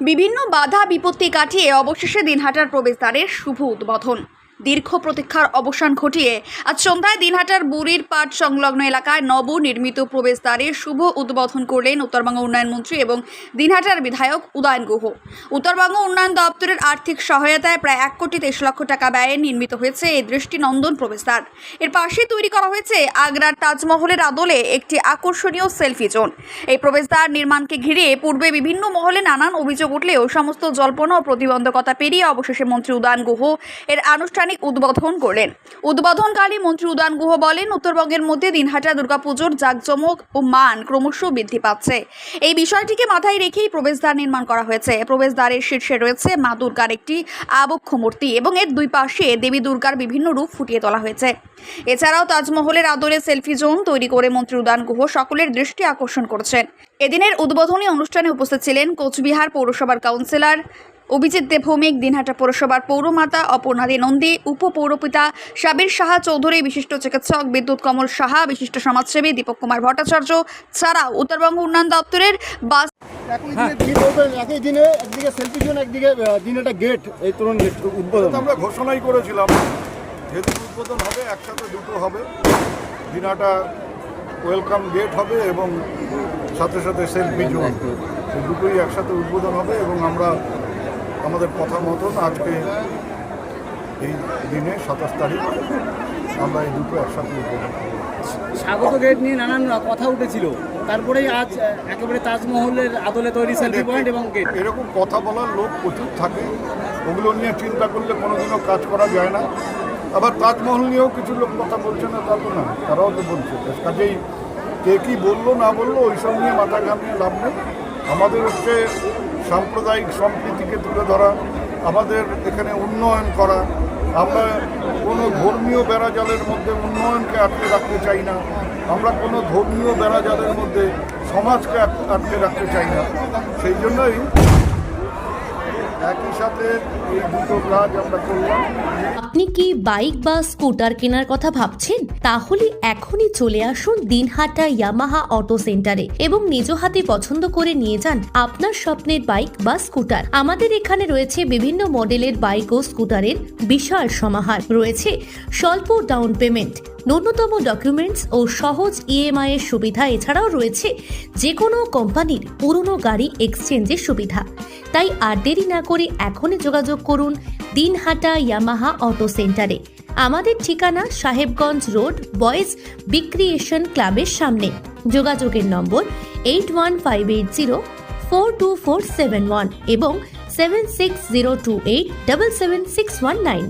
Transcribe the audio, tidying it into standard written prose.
বিভিন্ন বাধা বিপত্তি কাটিয়ে অবশেষে দিনহাটার প্রবেশদ্বারের শুভ উদ্বোধন। দীর্ঘ প্রতীক্ষার অবসান ঘটিয়ে আজ সন্ধ্যায় দিনহাটার বুড়ির পাট সংলগ্ন এলাকায় নবনির্মিত প্রবেশদ্বারের শুভ উদ্বোধন করলেন উত্তরবঙ্গ উন্নয়ন মন্ত্রী এবং দিনহাটার বিধায়ক উদয়ন গুহ। উত্তরবঙ্গ উন্নয়ন দপ্তরের আর্থিক সহায়তায় প্রায় 1,23 লক্ষ টাকা ব্যয়ে নির্মিত হয়েছে এই দৃষ্টিনন্দন প্রবেশদ্বার। এর পাশে তৈরি করা হয়েছে আগ্রার তাজমহলের আদলে একটি আকর্ষণীয় সেলফি জোন। এই প্রবেশদ্বার নির্মাণকে ঘিরে পূর্বে বিভিন্ন মহলে নানান অভিযোগ উঠলেও সমস্ত জল্পনা ও প্রতিবন্ধকতা পেরিয়ে অবশেষে মন্ত্রী উদয়ন গুহ এর আনুষ্ঠানিক উদ্বোধন করলেন। উদ্বোধনকালে মন্ত্রী উদয়ন গুহ বলেন, উত্তরবঙ্গের মধ্যে দিনহাটা দুর্গাপুজোর জাঁকজমক ও মান ক্রমশ বৃদ্ধি পাচ্ছে। এই বিষয়টিকে মাথায় রেখেই প্রবেশদ্বার নির্মাণ করা হয়েছে। প্রবেশদ্বারের শীর্ষে রয়েছে মা দুর্গার একটি আবক্ষ মূর্তি এবং এর দুই পাশে দেবী দুর্গার বিভিন্ন রূপ ফুটিয়ে তোলা হয়েছে। এছাড়াও তাজমহলের আদলে সেলফি জোন তৈরি করে মন্ত্রী উদয়ন গুহ সকলের দৃষ্টি আকর্ষণ করেছেন। এদিনের উদ্বোধনী অনুষ্ঠানে উপস্থিত ছিলেন কোচবিহার পৌরসভার কাউন্সিলর অভিজিৎ দে ভৌমিক, দিনহাটা পৌরসভার পৌরমাতা অপর্ণাদি নন্দী, উপপৌরপিতা সাবির সাহা চৌধুরী, বিশিষ্ট চিকিৎসক বিদ্যুৎ কমল সাহা, বিশিষ্ট সমাজসেবী দীপক কুমার ভট্টাচার্য ছাড়াও উত্তরবঙ্গ উন্নয়ন দপ্তরের বাস। একই দিনে একদিকে সেলফি জোন, একদিকে দিনহাটা গেট, এই তরুণ গেট উদ্বোধন আমরা ঘোষণাই করেছিলাম, যেহেতু উদ্বোধন হবে একসাথে দুটো হবে, দিনহাটা ওয়েলকাম গেট হবে এবং সাথে সাথে সেলফি জোন, এই দুটোই একসাথে উদ্বোধন হবে এবং আমরা আমাদের কথা মতন আজকে এই দিনে 27 তারিখ আমরা এই দুটো একসাথে উদ্বোধন করব। স্বাগত গেট নিয়ে নানান কথা উঠেছিল, তারপরেই আজ একেবারে তাজমহলের আদলে তৈরি সেলফি পয়েন্ট এবং গেট। এরকম কথা বলার লোক প্রচুর থাকে, ওগুলো নিয়ে চিন্তা করলে কোনোদিনও কাজ করা যায় না। আবার তাজমহল নিয়েও কিছু লোক কথা বলছে না, তা তো না, তারাও তো বলছে। কাজেই কে কী বললো না বললো ওইসব নিয়ে মাথা ঘামিয়ে লাভ নেই। আমাদের হচ্ছে সাম্প্রদায়িক সম্প্রীতিকে তুলে ধরা, আমাদের এখানে উন্নয়ন করা। আমরা কোনো ধর্মীয় বেড়াজালের মধ্যে উন্নয়নকে আটকে রাখতে চাই না, আমরা কোনো ধর্মীয় বেড়াজালের মধ্যে সমাজকে আটকে রাখতে চাই না। সেই জন্যই একই সাথে এই দুটো কাজ আমরা করলাম। আপনি কি বাইক বা স্কুটার কেনার কথা ভাবছেন? তাহলে এখনই চলে আসুন দিনহাটা ইয়ামাহা অটো সেন্টারে এবং নিজ হাতে পছন্দ করে নিয়ে যান আপনার স্বপ্নের বাইক বা স্কুটার। আমাদের এখানে রয়েছে বিভিন্ন মডেলের বাইক ও স্কুটারের বিশাল সমাহার। রয়েছে স্বল্প ডাউন পেমেন্ট, ন্যূনতম ডকুমেন্টস ও সহজ ইএমআই এর সুবিধা। এছাড়াও রয়েছে যে কোনো কোম্পানির পুরনো গাড়ি এক্সচেঞ্জের সুবিধা। তাই আর দেরি না করে এখনই যোগাযোগ করুন দিনহাটা ইয়ামাহা অটো সেন্টারে। আমাদের ঠিকানা সাহেবগঞ্জ রোড, বয়েজ বিক্রিয়েশন ক্লাবের সামনে। যোগাযোগের নম্বর 8158042471 এবং 7602877619।